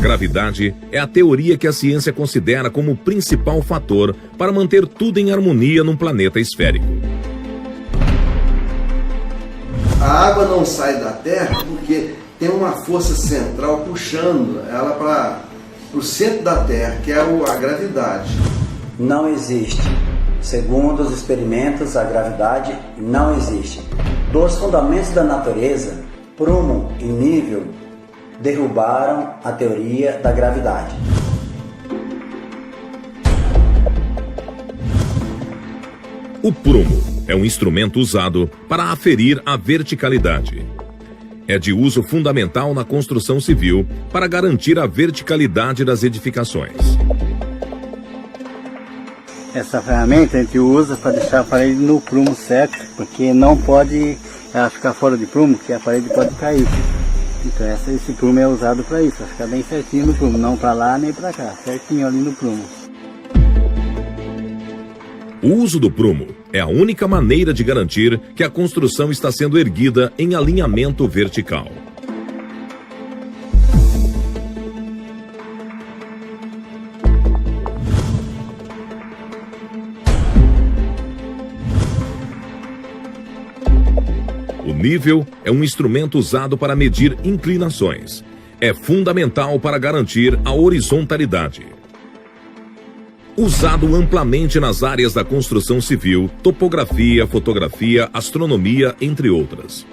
gravidade é a teoria que a ciência considera como o principal fator para manter tudo em harmonia num planeta esférico. A água não sai da Terra porque tem uma força central puxando ela para o centro da Terra, que é a gravidade. Não existe. Segundo os experimentos, a gravidade não existe. Dos fundamentos da natureza, Prumo e Nível derrubaram a teoria da gravidade. O prumo é um instrumento usado para aferir a verticalidade. É de uso fundamental na construção civil para garantir a verticalidade das edificações. Essa ferramenta a gente usa para deixar a parede no prumo certo, porque não pode ela ficar fora de prumo, que a parede pode cair. Então esse prumo é usado para isso, para ficar bem certinho no prumo, não para lá nem para cá, certinho ali no prumo. O uso do prumo é a única maneira de garantir que a construção está sendo erguida em alinhamento vertical. O nível é um instrumento usado para medir inclinações. É fundamental para garantir a horizontalidade. Usado amplamente nas áreas da construção civil, topografia, fotografia, astronomia, entre outras.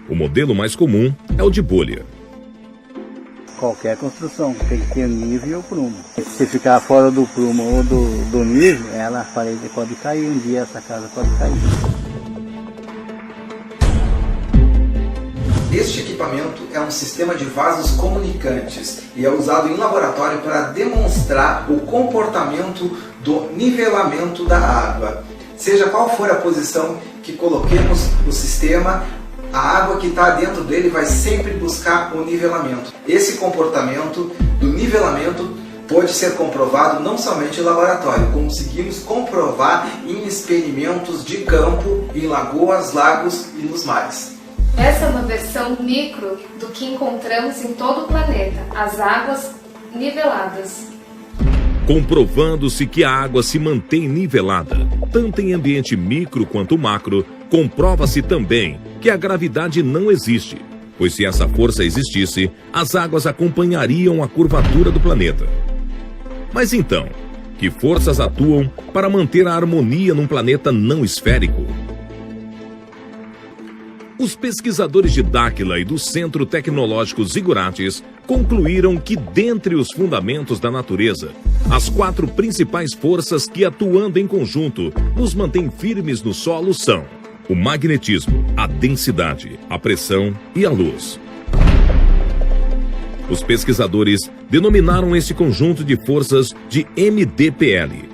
O modelo mais comum é o de bolha. Qualquer construção tem que ter nível e o prumo. Se ficar fora do prumo ou do nível, a parede pode cair, um dia essa casa pode cair. Este equipamento é um sistema de vasos comunicantes e é usado em laboratório para demonstrar o comportamento do nivelamento da água. Seja qual for a posição que coloquemos no sistema, a água que está dentro dele vai sempre buscar o nivelamento. Esse comportamento do nivelamento pode ser comprovado não somente em laboratório, conseguimos comprovar em experimentos de campo, em lagoas, lagos e nos mares. Essa é uma versão micro do que encontramos em todo o planeta, as águas niveladas. Comprovando-se que a água se mantém nivelada, tanto em ambiente micro quanto macro, comprova-se também que a gravidade não existe, pois se essa força existisse, as águas acompanhariam a curvatura do planeta. Mas então, que forças atuam para manter a harmonia num planeta não esférico? Os pesquisadores de Dáquila e do Centro Tecnológico Zigurates concluíram que, dentre os fundamentos da natureza, as 4 principais forças que, atuando em conjunto, nos mantêm firmes no solo são o magnetismo, a densidade, a pressão e a luz. Os pesquisadores denominaram esse conjunto de forças de MDPL.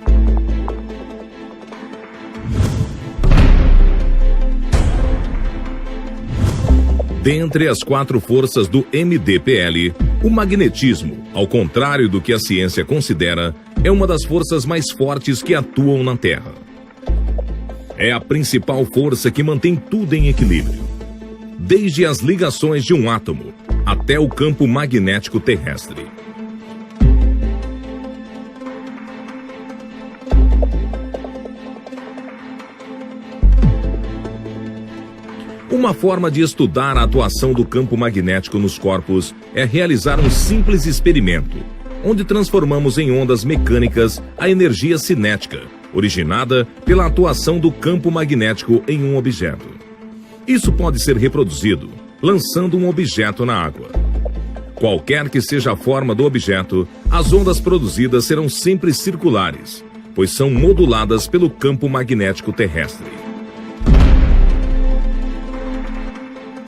Dentre as 4 forças do MDPL, o magnetismo, ao contrário do que a ciência considera, é uma das forças mais fortes que atuam na Terra. É a principal força que mantém tudo em equilíbrio, desde as ligações de um átomo até o campo magnético terrestre. Uma forma de estudar a atuação do campo magnético nos corpos é realizar um simples experimento, onde transformamos em ondas mecânicas a energia cinética, originada pela atuação do campo magnético em um objeto. Isso pode ser reproduzido lançando um objeto na água. Qualquer que seja a forma do objeto, as ondas produzidas serão sempre circulares, pois são moduladas pelo campo magnético terrestre.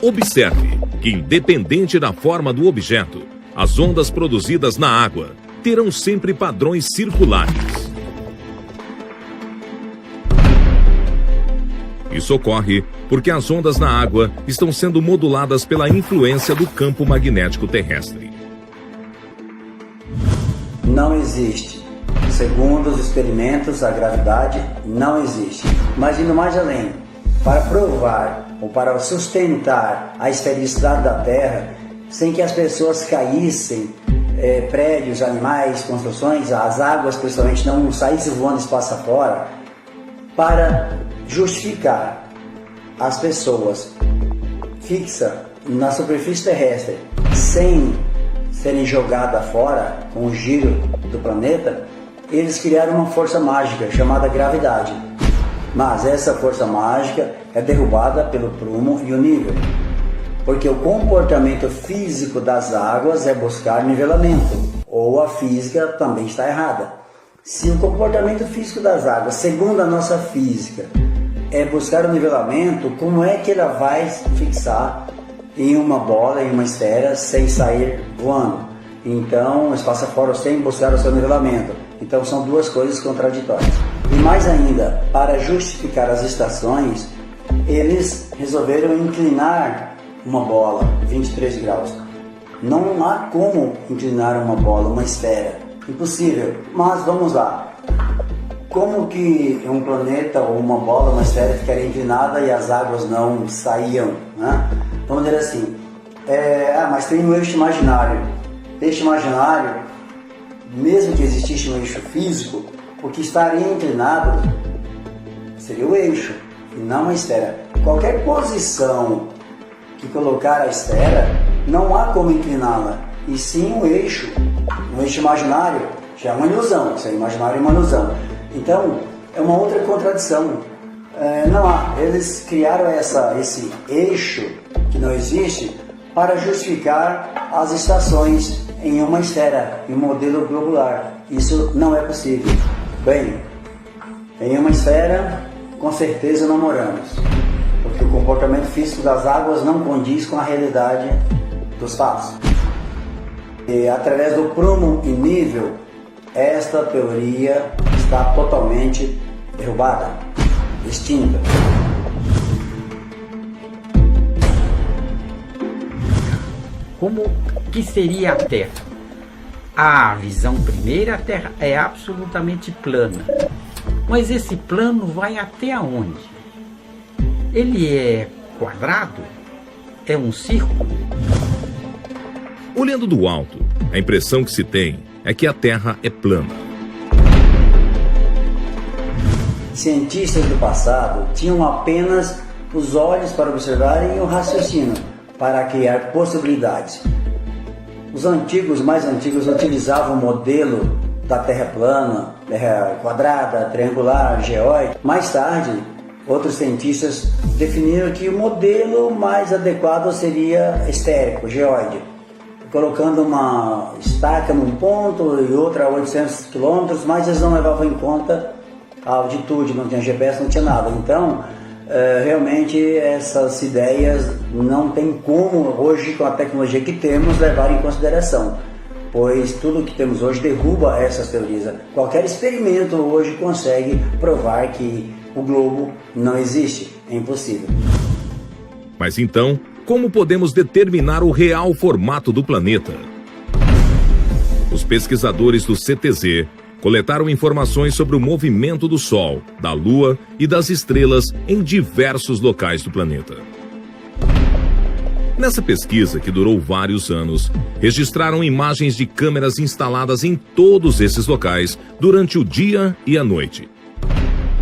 Observe que, independente da forma do objeto, as ondas produzidas na água terão sempre padrões circulares. Isso ocorre porque as ondas na água estão sendo moduladas pela influência do campo magnético terrestre. Não existe. Segundo os experimentos, a gravidade não existe. Mas indo mais além, para provar ou para sustentar a esfericidade da Terra, sem que as pessoas caíssem, prédios, animais, construções, as águas principalmente não saíssem voando espaço afora, para justificar as pessoas fixas na superfície terrestre sem serem jogadas fora com o giro do planeta, eles criaram uma força mágica chamada gravidade. Mas essa força mágica é derrubada pelo prumo e o nível, porque o comportamento físico das águas é buscar nivelamento, ou a física também está errada. Se o comportamento físico das águas, segundo a nossa física, é buscar o nivelamento, como é que ela vai fixar em uma bola, em uma esfera, sem sair voando? Então, espaço afora sem buscar o seu nivelamento. Então, são duas coisas contraditórias. E mais ainda, para justificar as estações, eles resolveram inclinar uma bola 23 graus. Não há como inclinar uma bola, uma esfera. Impossível. Mas vamos lá. Como que um planeta ou uma bola, uma esfera ficaria inclinada e as águas não saíam, né? Vamos dizer assim, mas tem um eixo imaginário. Eixo imaginário, mesmo que existisse um eixo físico, o que estaria inclinado seria o eixo e não a esfera. Qualquer posição que colocar a esfera, não há como incliná-la, e sim o eixo. Um eixo imaginário já é uma ilusão, se é imaginário é uma ilusão. Então, é uma outra contradição. Não há. Eles criaram esse eixo que não existe para justificar as estações em uma esfera, em um modelo globular. Isso não é possível. Bem, em uma esfera, com certeza não moramos, porque o comportamento físico das águas não condiz com a realidade dos fatos. E através do prumo e nível, esta teoria está totalmente derrubada, extinta. Como que seria a Terra? A visão primeira, a Terra é absolutamente plana. Mas esse plano vai até onde? Ele é quadrado? É um círculo? Olhando do alto, a impressão que se tem é que a Terra é plana. Cientistas do passado tinham apenas os olhos para observarem e o raciocínio para criar possibilidades. Os mais antigos, utilizavam o modelo da Terra plana, Terra quadrada, triangular, geóide. Mais tarde, outros cientistas definiram que o modelo mais adequado seria esférico, geóide, colocando uma estaca num ponto e outra a 800 km, mas eles não levavam em conta a altitude, não tinha GPS, não tinha nada. Então, realmente essas ideias não tem como hoje, com a tecnologia que temos, levar em consideração, pois tudo que temos hoje derruba essas teorias. Qualquer experimento hoje consegue provar que o globo não existe, é impossível. Mas então, como podemos determinar o real formato do planeta? Os pesquisadores do CTZ coletaram informações sobre o movimento do Sol, da Lua e das estrelas em diversos locais do planeta. Nessa pesquisa, que durou vários anos, registraram imagens de câmeras instaladas em todos esses locais durante o dia e a noite.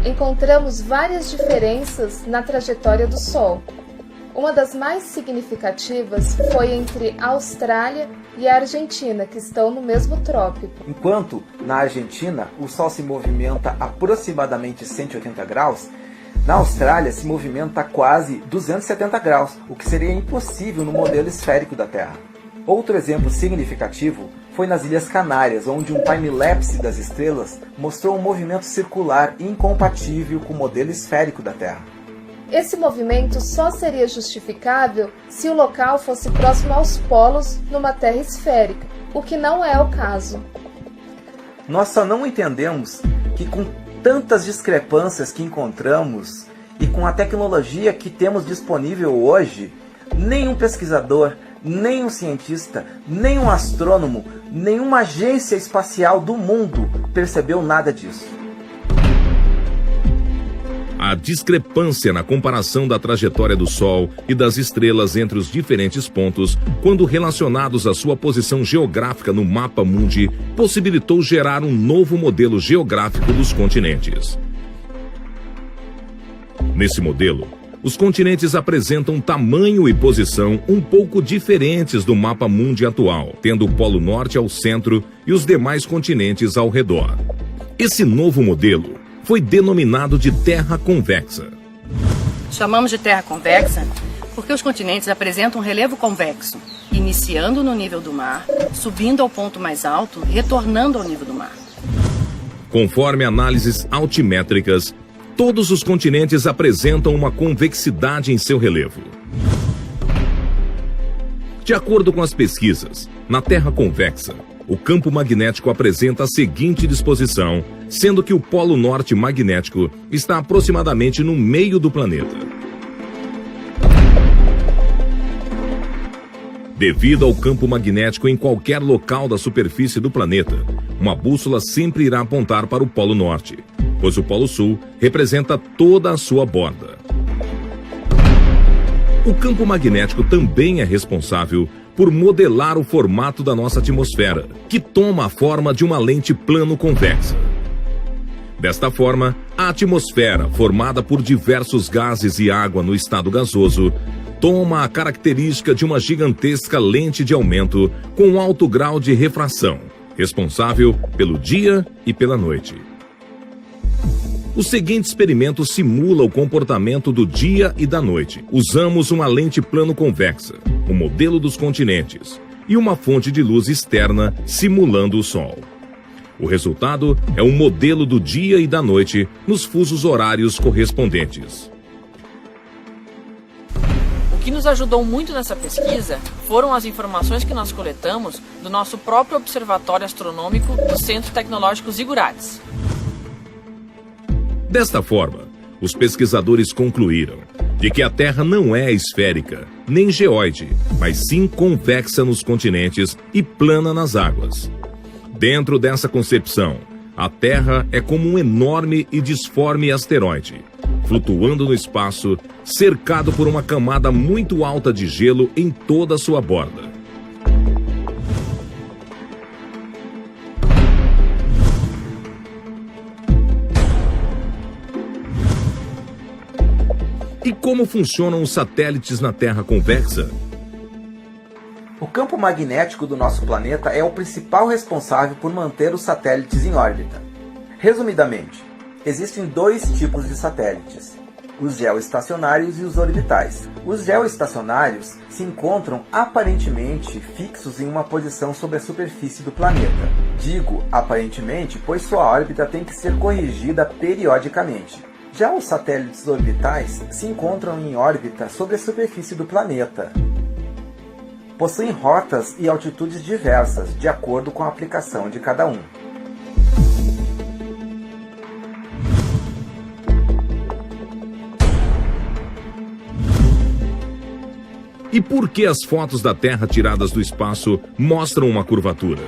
Encontramos várias diferenças na trajetória do Sol. Uma das mais significativas foi entre a Austrália e a Argentina, que estão no mesmo trópico. Enquanto na Argentina o Sol se movimenta aproximadamente 180 graus, na Austrália se movimenta quase 270 graus, o que seria impossível no modelo esférico da Terra. Outro exemplo significativo foi nas Ilhas Canárias, onde um time-lapse das estrelas mostrou um movimento circular incompatível com o modelo esférico da Terra. Esse movimento só seria justificável se o local fosse próximo aos polos numa Terra esférica, o que não é o caso. Nós só não entendemos que, com tantas discrepâncias que encontramos e com a tecnologia que temos disponível hoje, nenhum pesquisador, nenhum cientista, nenhum astrônomo, nenhuma agência espacial do mundo percebeu nada disso. A discrepância na comparação da trajetória do Sol e das estrelas entre os diferentes pontos, quando relacionados à sua posição geográfica no mapa mundi, possibilitou gerar um novo modelo geográfico dos continentes. Nesse modelo, os continentes apresentam tamanho e posição um pouco diferentes do mapa mundi atual, tendo o Polo Norte ao centro e os demais continentes ao redor. Esse novo modelo foi denominado de Terra convexa. Chamamos de Terra convexa porque os continentes apresentam um relevo convexo, iniciando no nível do mar, subindo ao ponto mais alto, retornando ao nível do mar. Conforme análises altimétricas, todos os continentes apresentam uma convexidade em seu relevo. De acordo com as pesquisas, na Terra convexa, o campo magnético apresenta a seguinte disposição, sendo que o Polo Norte magnético está aproximadamente no meio do planeta. Devido ao campo magnético em qualquer local da superfície do planeta, uma bússola sempre irá apontar para o Polo Norte, pois o Polo Sul representa toda a sua borda. O campo magnético também é responsável por modelar o formato da nossa atmosfera, que toma a forma de uma lente plano-convexa. Desta forma, a atmosfera, formada por diversos gases e água no estado gasoso, toma a característica de uma gigantesca lente de aumento com alto grau de refração, responsável pelo dia e pela noite. O seguinte experimento simula o comportamento do dia e da noite. Usamos uma lente plano-convexa, o modelo dos continentes, e uma fonte de luz externa simulando o Sol. O resultado é um modelo do dia e da noite nos fusos horários correspondentes. O que nos ajudou muito nessa pesquisa foram as informações que nós coletamos do nosso próprio Observatório Astronômico do Centro Tecnológico Zigurates. Desta forma, os pesquisadores concluíram de que a Terra não é esférica, nem geóide, mas sim convexa nos continentes e plana nas águas. Dentro dessa concepção, a Terra é como um enorme e disforme asteroide, flutuando no espaço, cercado por uma camada muito alta de gelo em toda a sua borda. E como funcionam os satélites na Terra convexa? O campo magnético do nosso planeta é o principal responsável por manter os satélites em órbita. Resumidamente, existem dois tipos de satélites, os geoestacionários e os orbitais. Os geoestacionários se encontram aparentemente fixos em uma posição sobre a superfície do planeta. Digo aparentemente, pois sua órbita tem que ser corrigida periodicamente. Já os satélites orbitais se encontram em órbita sobre a superfície do planeta. Possuem rotas e altitudes diversas, de acordo com a aplicação de cada um. E por que as fotos da Terra tiradas do espaço mostram uma curvatura?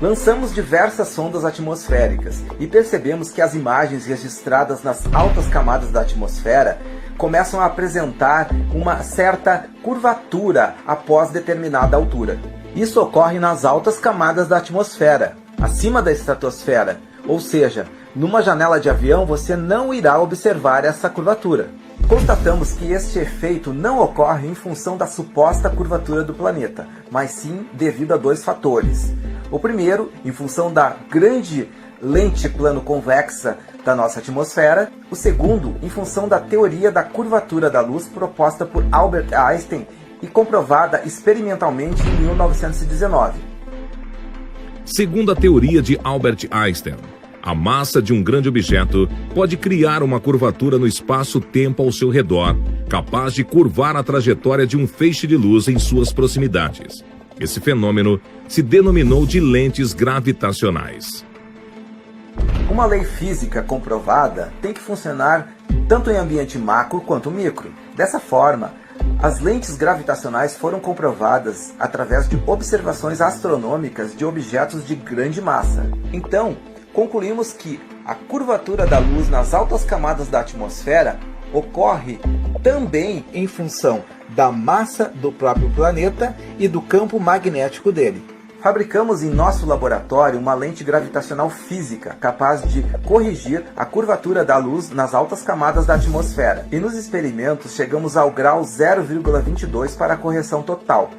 Lançamos diversas sondas atmosféricas e percebemos que as imagens registradas nas altas camadas da atmosfera começam a apresentar uma certa curvatura após determinada altura. Isso ocorre nas altas camadas da atmosfera, acima da estratosfera, ou seja, numa janela de avião você não irá observar essa curvatura. Constatamos que este efeito não ocorre em função da suposta curvatura do planeta, mas sim devido a dois fatores. O primeiro, em função da grande lente plano-convexa da nossa atmosfera. O segundo, em função da teoria da curvatura da luz proposta por Albert Einstein e comprovada experimentalmente em 1919. Segundo a teoria de Albert Einstein, a massa de um grande objeto pode criar uma curvatura no espaço-tempo ao seu redor, capaz de curvar a trajetória de um feixe de luz em suas proximidades. Esse fenômeno se denominou de lentes gravitacionais. Uma lei física comprovada tem que funcionar tanto em ambiente macro quanto micro. Dessa forma, as lentes gravitacionais foram comprovadas através de observações astronômicas de objetos de grande massa. Então, concluímos que A curvatura da luz nas altas camadas da atmosfera ocorre também em função da massa do próprio planeta e do campo magnético dele. Fabricamos em nosso laboratório uma lente gravitacional física capaz de corrigir a curvatura da luz nas altas camadas da atmosfera. E nos experimentos chegamos ao grau 0,22 para a correção total.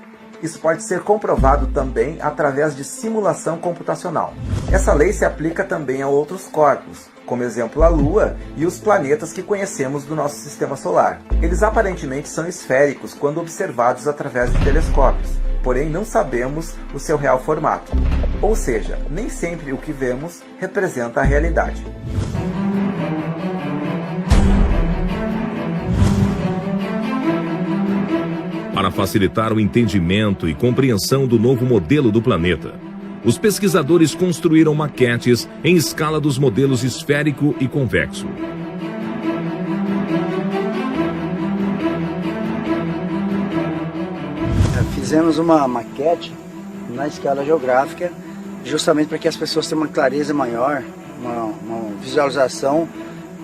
Isso pode ser comprovado também através de simulação computacional. Essa lei se aplica também a outros corpos, como exemplo a Lua e os planetas que conhecemos do nosso sistema solar. Eles aparentemente são esféricos quando observados através de telescópios, porém não sabemos o seu real formato. Ou seja, nem sempre o que vemos representa a realidade. Para facilitar o entendimento e compreensão do novo modelo do planeta, os pesquisadores construíram maquetes em escala dos modelos esférico e convexo. Fizemos uma maquete na escala geográfica, justamente para que as pessoas tenham uma clareza maior, uma visualização,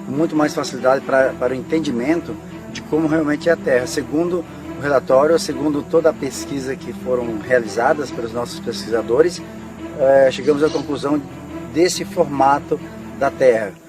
muito mais facilidade para o entendimento de como realmente é a Terra. Segundo o relatório, segundo toda a pesquisa que foram realizadas pelos nossos pesquisadores, chegamos à conclusão desse formato da Terra.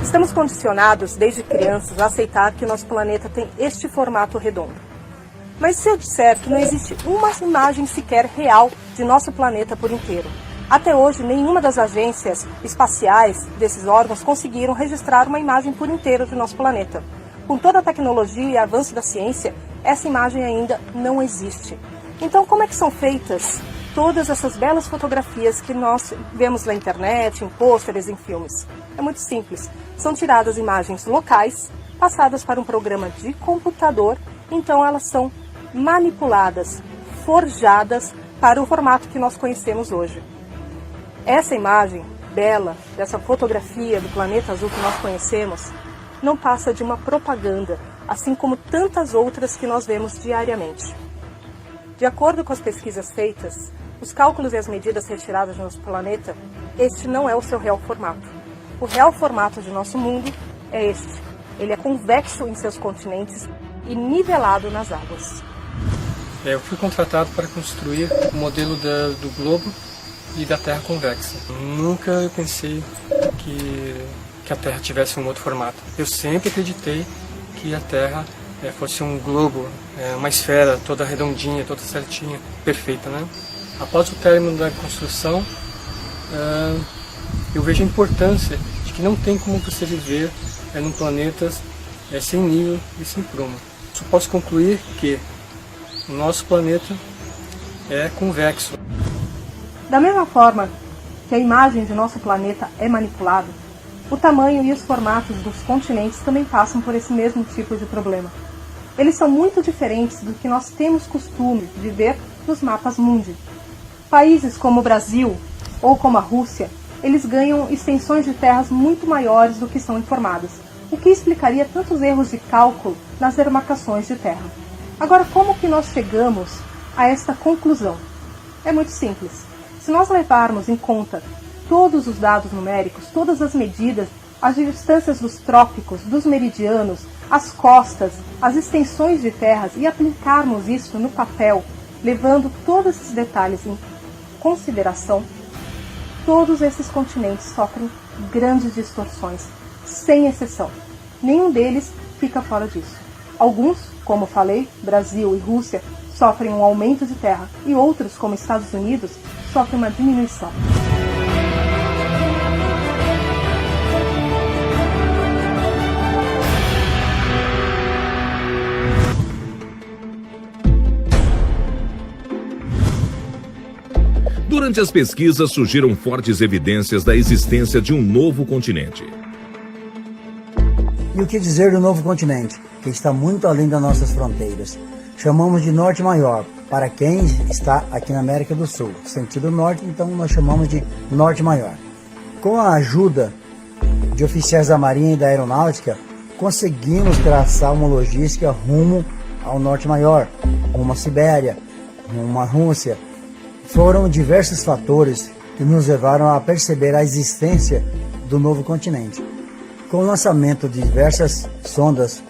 Estamos condicionados desde crianças a aceitar que o nosso planeta tem este formato redondo. Mas se eu disser que não existe uma imagem sequer real de nosso planeta por inteiro? Até hoje, nenhuma das agências espaciais desses órgãos conseguiram registrar uma imagem por inteiro de nosso planeta. Com toda a tecnologia e avanço da ciência, essa imagem ainda não existe. Então, como é que são feitas todas essas belas fotografias que nós vemos na internet, em pôsteres, em filmes? É muito simples. São tiradas imagens locais, passadas para um programa de computador, então elas são manipuladas, forjadas para o formato que nós conhecemos hoje. Essa imagem bela, dessa fotografia do planeta azul que nós conhecemos, não passa de uma propaganda, assim como tantas outras que nós vemos diariamente. De acordo com as pesquisas feitas, os cálculos e as medidas retiradas do nosso planeta, este não é o seu real formato. O real formato de nosso mundo é este. Ele é convexo em seus continentes e nivelado nas águas. Eu fui contratado para construir o modelo do globo e da Terra convexa. Nunca pensei que a Terra tivesse um outro formato. Eu sempre acreditei que a Terra fosse um globo, uma esfera toda redondinha, toda certinha, perfeita, né? Após o término da construção, eu vejo a importância de que não tem como você viver num planeta sem nível e sem prumo. Só posso concluir que o nosso planeta é convexo. Da mesma forma que a imagem de nosso planeta é manipulada, o tamanho e os formatos dos continentes também passam por esse mesmo tipo de problema. Eles são muito diferentes do que nós temos costume de ver nos mapas mundi. Países como o Brasil ou como a Rússia, eles ganham extensões de terras muito maiores do que são informadas, o que explicaria tantos erros de cálculo nas demarcações de terra. Agora, como que nós chegamos a esta conclusão? É muito simples. Se nós levarmos em conta todos os dados numéricos, todas as medidas, as distâncias dos trópicos, dos meridianos, as costas, as extensões de terras e aplicarmos isso no papel, levando todos esses detalhes em consideração, todos esses continentes sofrem grandes distorções, sem exceção. Nenhum deles fica fora disso. Alguns, como falei, Brasil e Rússia, sofrem um aumento de terra e outros, como Estados Unidos, sofrem uma diminuição. Durante as pesquisas surgiram fortes evidências da existência de um novo continente. E o que dizer do novo continente, que está muito além das nossas fronteiras? Chamamos de Norte Maior, para quem está aqui na América do Sul. Sentido norte, então nós chamamos de Norte Maior. Com a ajuda de oficiais da Marinha e da Aeronáutica, conseguimos traçar uma logística rumo ao Norte Maior, rumo à Sibéria, rumo à Rússia. Foram diversos fatores que nos levaram a perceber a existência do novo continente. Com o lançamento de diversas sondas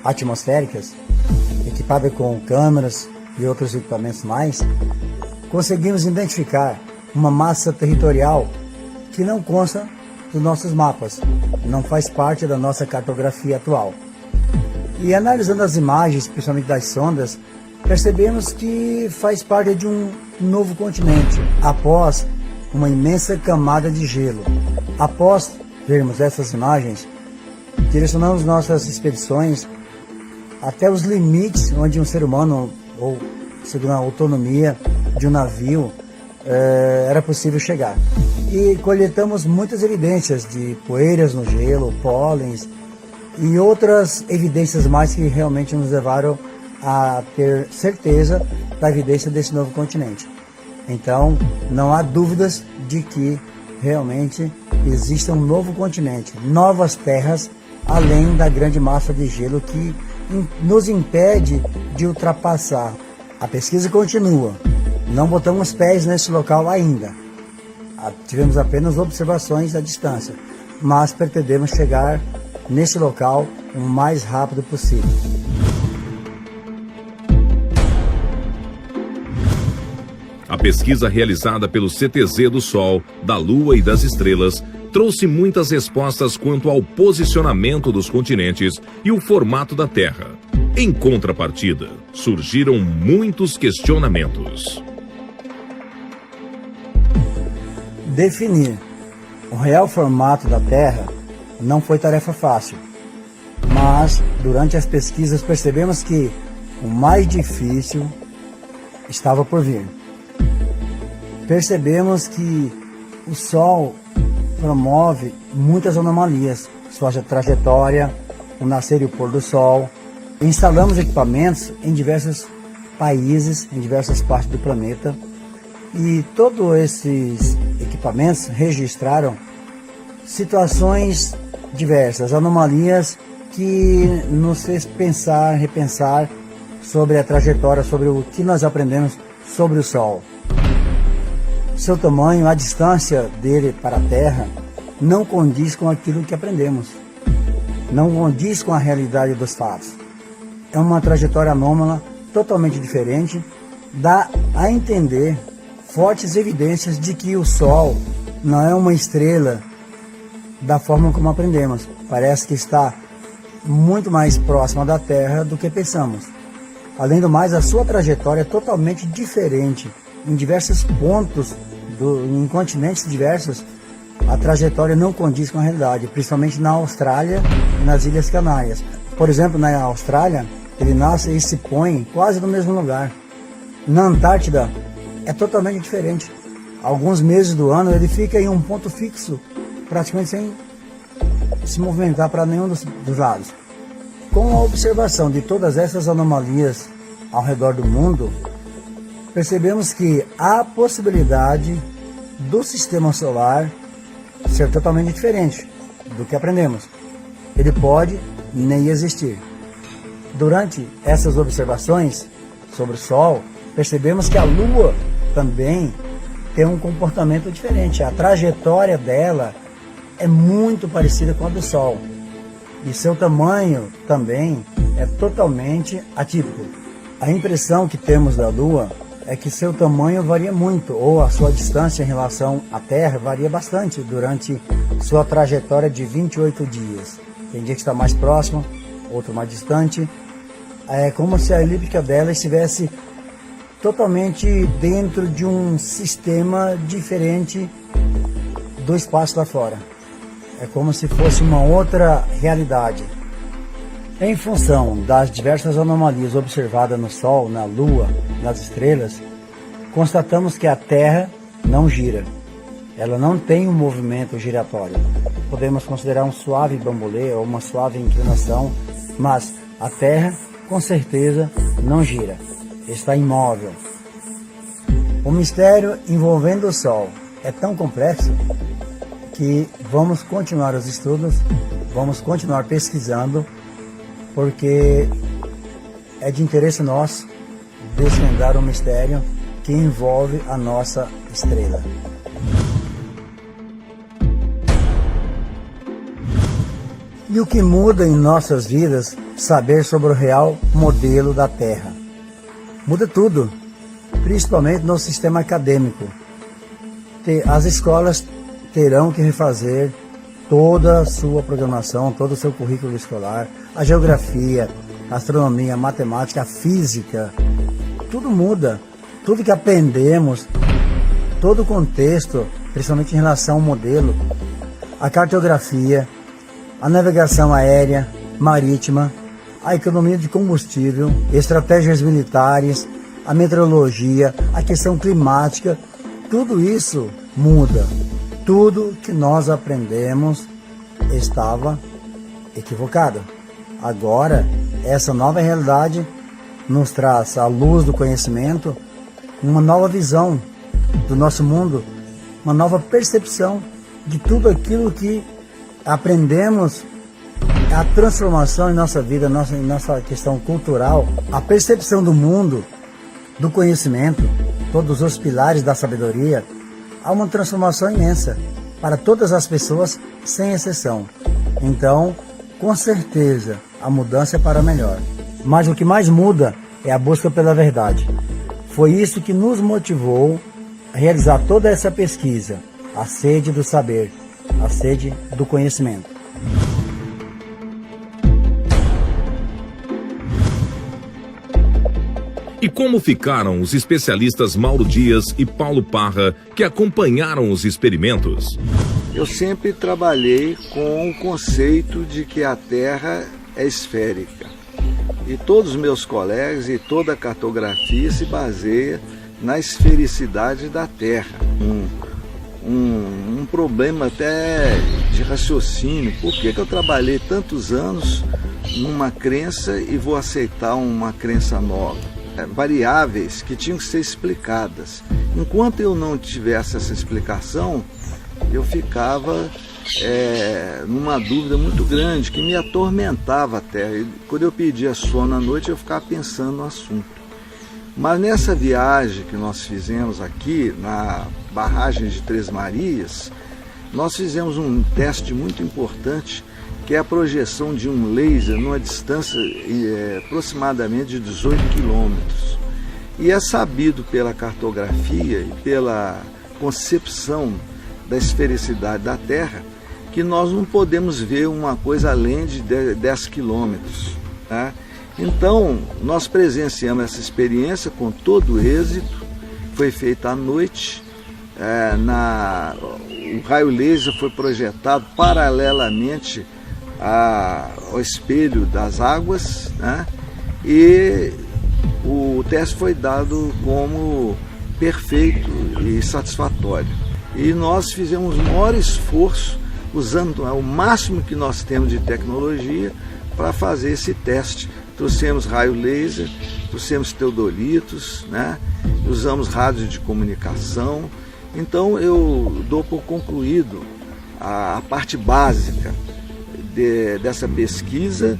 atmosféricas, equipadas com câmeras e outros equipamentos mais, conseguimos identificar uma massa territorial que não consta dos nossos mapas, não faz parte da nossa cartografia atual. E analisando as imagens, principalmente das sondas, percebemos que faz parte de um novo continente, após uma imensa camada de gelo. Após vermos essas imagens, direcionamos nossas expedições até os limites onde um ser humano, ou segundo a autonomia de um navio, era possível chegar. E coletamos muitas evidências de poeiras no gelo, pólens e outras evidências mais que realmente nos levaram a ter certeza da evidência desse novo continente. Então, não há dúvidas de que realmente existe um novo continente, novas terras, além da grande massa de gelo que nos impede de ultrapassar. A pesquisa continua, não botamos pés nesse local ainda. Tivemos apenas observações à distância, mas pretendemos chegar nesse local o mais rápido possível. A pesquisa realizada pelo CTZ do Sol, da Lua e das estrelas trouxe muitas respostas quanto ao posicionamento dos continentes e o formato da Terra. Em contrapartida, surgiram muitos questionamentos. Definir o real formato da Terra não foi tarefa fácil, mas durante as pesquisas percebemos que o mais difícil estava por vir. Percebemos que o Sol promove muitas anomalias, sua trajetória, o nascer e o pôr do Sol. Instalamos equipamentos em diversos países, em diversas partes do planeta, e todos esses equipamentos registraram situações diversas, anomalias que nos fez pensar, repensar sobre a trajetória, sobre o que nós aprendemos sobre o Sol. Seu tamanho, a distância dele para a Terra, não condiz com aquilo que aprendemos. Não condiz com a realidade dos fatos. É uma trajetória anômala, totalmente diferente, dá a entender fortes evidências de que o Sol não é uma estrela da forma como aprendemos. Parece que está muito mais próxima da Terra do que pensamos. Além do mais, a sua trajetória é totalmente diferente. Em diversos pontos, em continentes diversos, a trajetória não condiz com a realidade, principalmente na Austrália e nas Ilhas Canárias. Por exemplo, na Austrália, ele nasce e se põe quase no mesmo lugar. Na Antártida, é totalmente diferente. Alguns meses do ano, ele fica em um ponto fixo, praticamente sem se movimentar para nenhum dos lados. Com a observação de todas essas anomalias ao redor do mundo, percebemos que há a possibilidade do sistema solar ser totalmente diferente do que aprendemos. Ele pode nem existir. Durante essas observações sobre o Sol, percebemos que a Lua também tem um comportamento diferente. A trajetória dela é muito parecida com a do Sol. E seu tamanho também é totalmente atípico. A impressão que temos da Lua é que seu tamanho varia muito, ou a sua distância em relação à Terra varia bastante durante sua trajetória de 28 dias. Tem dia que está mais próximo, outro mais distante. É como se a elíptica dela estivesse totalmente dentro de um sistema diferente do espaço lá fora. É como se fosse uma outra realidade. Em função das diversas anomalias observadas no Sol, na Lua, nas estrelas, constatamos que a Terra não gira. Ela não tem um movimento giratório. Podemos considerar um suave bambolê ou uma suave inclinação, mas a Terra, com certeza, não gira. Está imóvel. O mistério envolvendo o Sol é tão complexo que vamos continuar os estudos, vamos continuar pesquisando, porque é de interesse nosso desvendar o mistério que envolve a nossa estrela. E o que muda em nossas vidas saber sobre o real modelo da Terra? Muda tudo, principalmente no sistema acadêmico. As escolas terão que refazer toda a sua programação, todo o seu currículo escolar, a geografia, a astronomia, a matemática, a física, tudo muda. Tudo que aprendemos, todo o contexto, principalmente em relação ao modelo, a cartografia, a navegação aérea, marítima, a economia de combustível, estratégias militares, a meteorologia, a questão climática, tudo isso muda. Tudo que nós aprendemos estava equivocado. Agora, essa nova realidade nos traz, à luz do conhecimento, uma nova visão do nosso mundo, uma nova percepção de tudo aquilo que aprendemos, a transformação em nossa vida, em nossa questão cultural, a percepção do mundo, do conhecimento, todos os pilares da sabedoria. Há uma transformação imensa para todas as pessoas, sem exceção. Então, com certeza, a mudança é para melhor. Mas o que mais muda é a busca pela verdade. Foi isso que nos motivou a realizar toda essa pesquisa, a sede do saber, a sede do conhecimento. E como ficaram os especialistas Mauro Dias e Paulo Parra, que acompanharam os experimentos? Eu sempre trabalhei com o conceito de que a Terra é esférica. E todos os meus colegas e toda a cartografia se baseia na esfericidade da Terra. Um problema até de raciocínio. Por que eu trabalhei tantos anos numa crença e vou aceitar uma crença nova? Variáveis que tinham que ser explicadas. Enquanto eu não tivesse essa explicação, eu ficava numa dúvida muito grande que me atormentava até. Quando eu pedia sono à noite, eu ficava pensando no assunto. Mas nessa viagem que nós fizemos aqui na barragem de Três Marias, nós fizemos um teste muito importante, que é a projeção de um laser numa distância aproximadamente de 18 quilômetros. E é sabido pela cartografia e pela concepção da esfericidade da Terra que nós não podemos ver uma coisa além de 10 quilômetros. Tá? Então, nós presenciamos essa experiência com todo êxito, foi feita à noite, o raio laser foi projetado paralelamente ao espelho das águas, né? E o teste foi dado como perfeito e satisfatório. E nós fizemos o maior esforço, usando o máximo que nós temos de tecnologia para fazer esse teste. Trouxemos raio laser, trouxemos teodolitos, né? Usamos rádios de comunicação. Então eu dou por concluído a parte básica dessa pesquisa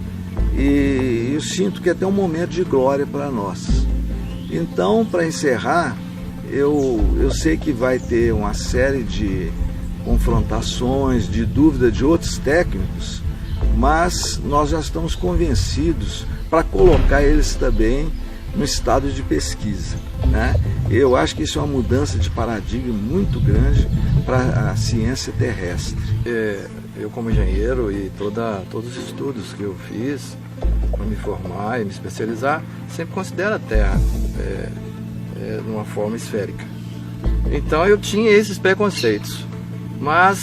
e eu sinto que é até um momento de glória para nós. Então, para encerrar, eu sei que vai ter uma série de confrontações, de dúvida de outros técnicos, mas nós já estamos convencidos para colocar eles também no estado de pesquisa, né? Eu acho que isso é uma mudança de paradigma muito grande para a ciência terrestre. Eu como engenheiro e todos os estudos que eu fiz para me formar e me especializar, sempre considero a Terra numa forma esférica. Então eu tinha esses preconceitos, mas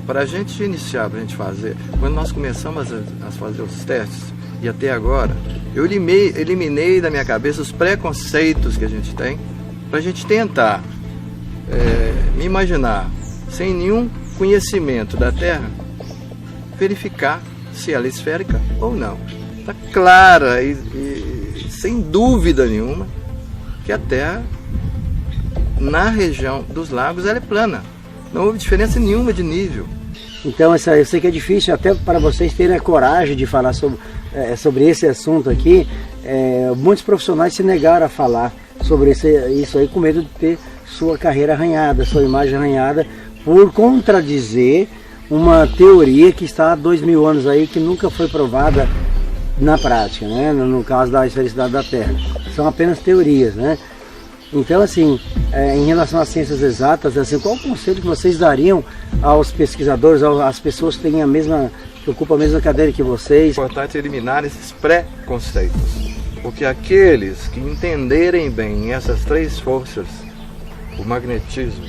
para a gente iniciar, para a gente fazer, quando nós começamos a fazer os testes e até agora, eu eliminei da minha cabeça os preconceitos que a gente tem para a gente tentar me imaginar, sem nenhum conhecimento da Terra, verificar se ela é esférica ou não. Está clara e sem dúvida nenhuma que a Terra, na região dos lagos, ela é plana. Não houve diferença nenhuma de nível. Então, eu sei que é difícil até para vocês terem a coragem de falar sobre esse assunto aqui. Muitos profissionais se negaram a falar sobre isso aí com medo de ter sua carreira arranhada, sua imagem arranhada, por contradizer uma teoria que está há 2000 anos aí, que nunca foi provada na prática, né? No caso da esfericidade da Terra. São apenas teorias, né? Então, assim, em relação às ciências exatas, assim, qual o conselho que vocês dariam aos pesquisadores, às pessoas que que ocupam a mesma cadeira que vocês? É importante eliminar esses pré-conceitos, porque aqueles que entenderem bem essas três forças, o magnetismo,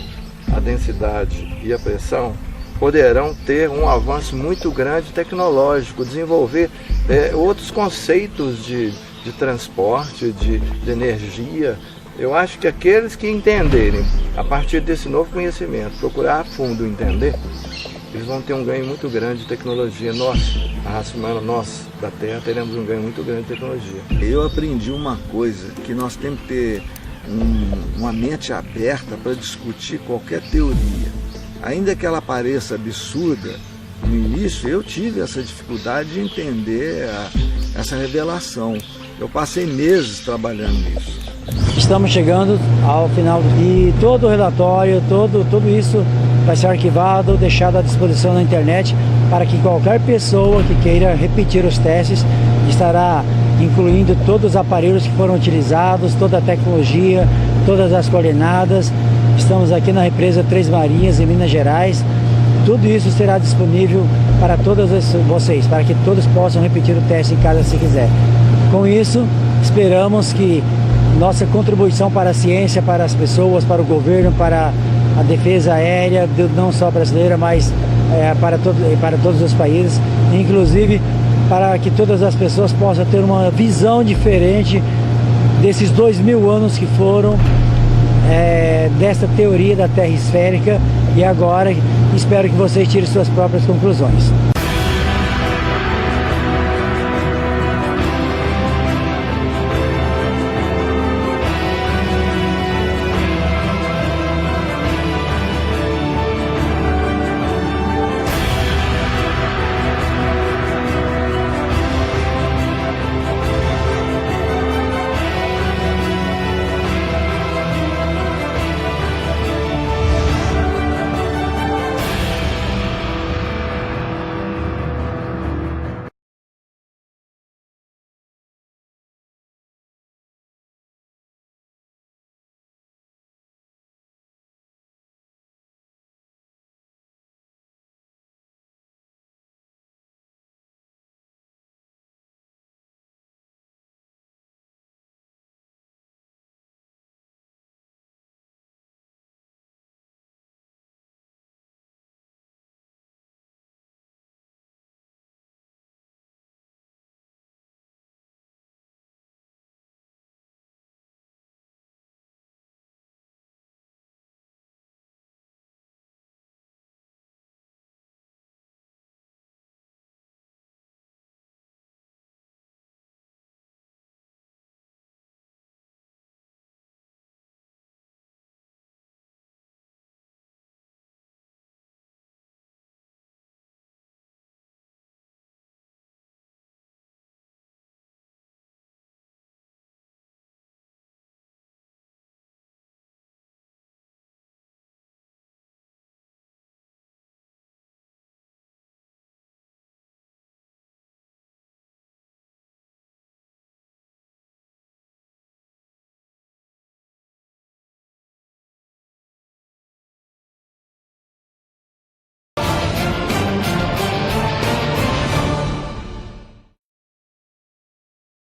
a densidade e a pressão, poderão ter um avanço muito grande tecnológico, desenvolver outros conceitos de transporte, de energia. Eu acho que aqueles que entenderem, a partir desse novo conhecimento, procurar a fundo entender, eles vão ter um ganho muito grande de tecnologia. Nós, a raça humana, nós da Terra, teremos um ganho muito grande de tecnologia. Eu aprendi uma coisa, que nós temos que ter uma mente aberta para discutir qualquer teoria. Ainda que ela pareça absurda, no início eu tive essa dificuldade de entender essa revelação. Eu passei meses trabalhando nisso. Estamos chegando ao final e todo o relatório, tudo isso vai ser arquivado, deixado à disposição na internet para que qualquer pessoa que queira repetir os testes estará incluindo todos os aparelhos que foram utilizados, toda a tecnologia, todas as coordenadas. Estamos aqui na represa Três Marinhas, em Minas Gerais. Tudo isso será disponível para todos vocês, para que todos possam repetir o teste em casa se quiser. Com isso, esperamos que nossa contribuição para a ciência, para as pessoas, para o governo, para a defesa aérea, não só brasileira, mas para todos os países, inclusive para que todas as pessoas possam ter uma visão diferente desses 2000 anos que foram dessa teoria da Terra esférica, e agora espero que vocês tirem suas próprias conclusões.